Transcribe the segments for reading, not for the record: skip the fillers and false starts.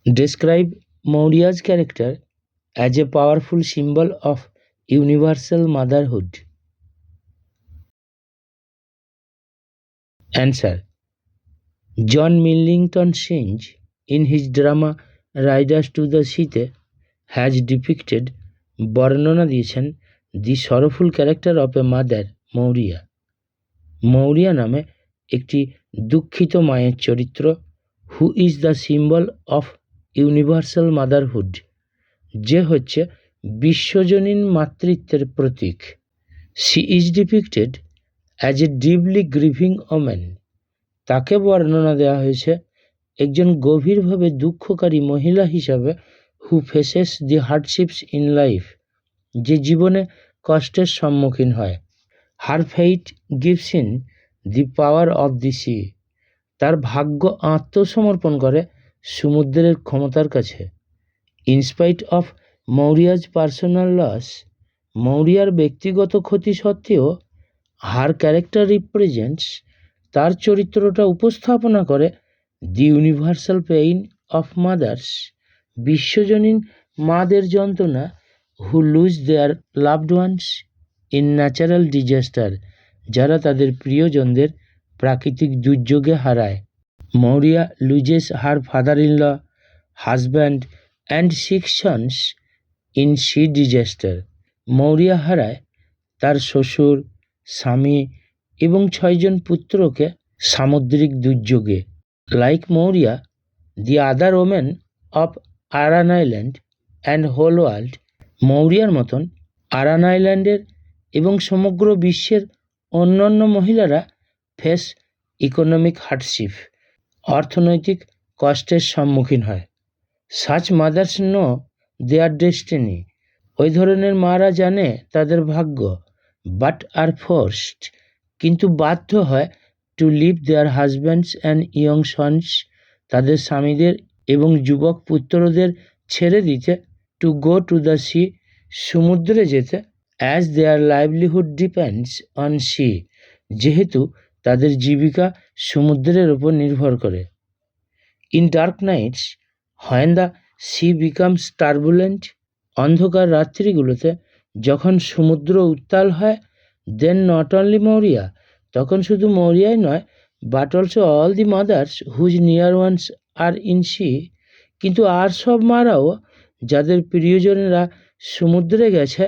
Describe Maurya's character as a powerful symbol of universal motherhood. Answer. John Millington Synge, in his drama Riders to the Sea-তে has depicted বর্ণনা দিয়েছেন the sorrowful character of a mother, Maurya. Maurya নামে একটি দুঃখিত মায়ের চরিত্র, who is the symbol of universal motherhood, যে হচ্ছে বিশ্বজনীন মাতৃত্বের প্রতীক। She is depicted as a deeply grieving woman, তাকে বর্ণনা দেওয়া হয়েছে একজন গভীরভাবে দুঃখকারী মহিলা হিসাবে, who faces the hardships in life, যে জীবনে কষ্টের সম্মুখীন হয়। Her fate gives in the power of the sea, তার ভাগ্য আত্মসমর্পণ করে সমুদ্রের ক্ষমতার কাছে। In spite of Maurya's personal loss, মৌরিয়ার ব্যক্তিগত ক্ষতি সত্ত্বেও her character represents, তার চরিত্রটা উপস্থাপনা করে the universal pain of mothers, বিশ্বজনীন মাদের যন্ত্রণা, who lose their loved ones in natural disaster, যারা তাদের প্রিয়জনদের প্রাকৃতিক দুর্যোগে হারায়। Maurya loses her father-in-law, husband and 6 sons in sea disaster, Maurya হারায় তার শ্বশুর, স্বামী এবং 6 জন পুত্রকে সামুদ্রিক দুর্যোগে। Like Maurya, the other women of Aran island and whole world, মৌরিয়ার মতন আরান আইল্যান্ডের এবং সমগ্র বিশ্বের অন্যান্য মহিলারা ফেস ইকোনমিক হার্ডশিপ, অর্থনৈতিক কষ্টের সম্মুখীন হয়। সাচ মাদার্স নো দেয়ার ডেস্টিনি, ওই ধরনের মারা জানে তাদের ভাগ্য, বাট আর ফোর্সড, কিন্তু বাধ্য হয় to leave their husbands and young sons, তাদের স্বামীদের এবং যুবক পুত্রদের ছেড়ে দিতে, to go to the sea, সমুদ্রে যেতে, as their livelihood depends on sea, যেহেতু তাদের জীবিকা সমুদ্রের ওপর নির্ভর করে। In dark nights when the sea becomes turbulent, অন্ধকার রাত্রিগুলোতে যখন সমুদ্র উত্তাল হয়, দেন নট অনলি মৌরিয়া, তখন শুধু মৌরিয়াই নয়, but also all the mothers whose near ones are in sea, কিন্তু আর সব মারাও যাদের প্রিয়জনেরা সমুদ্রে গেছে,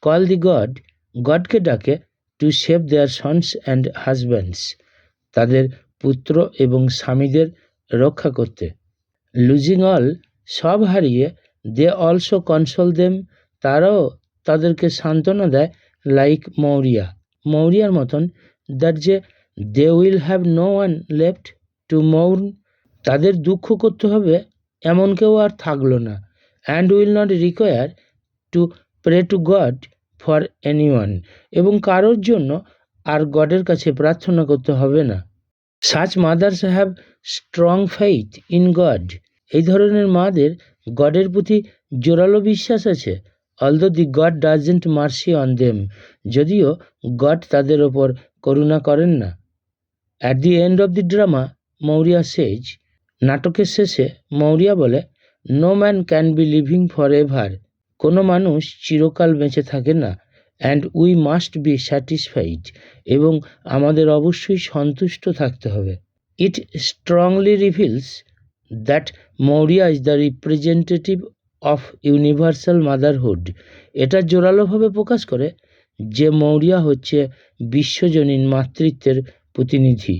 কল দি গড, গডকে ডাকে, to save there sons and husbands, তাদের পুত্র এবং স্বামীদের রক্ষা করতে। লুজিং অল, সব হারিয়ে, দে অলসো কনসোল দেম, তারাও তাদেরকে সান্ত্বনা দেয়, লাইক মৌরিয়া, মৌরিয়ার মতন, দ্যাট যে they will have no one left to mourn, তাদের দুঃখ করতে হবে এমন কেউ আর থাকলো না, and will not require to pray to God for anyone, এবং কারোর জন্য আর গডের কাছে প্রার্থনা করতে হবে না। Such mothers have strong faith in God, এই ধরনের মাদের গডের প্রতি জোরালো বিশ্বাস আছে। Although the God doesn't mercy on them, যদিও গড তাদের ওপর করুণা করেন না। At the end of the drama Maurya says, নাটকের শেষে মৌরিয়া বলে, no man can be living forever, কোনো মানুষ চিরকাল বেঁচে থাকে না, and we must be satisfied, এবং আমাদের অবশ্যই সন্তুষ্ট থাকতে হবে। ইট strongly reveals that Maurya is the representative of universal motherhood, এটা জোরালোভাবে প্রকাশ করে যে মৌরিয়া হচ্ছে বিশ্বজনীন মাতৃত্বের প্রতিনিধি।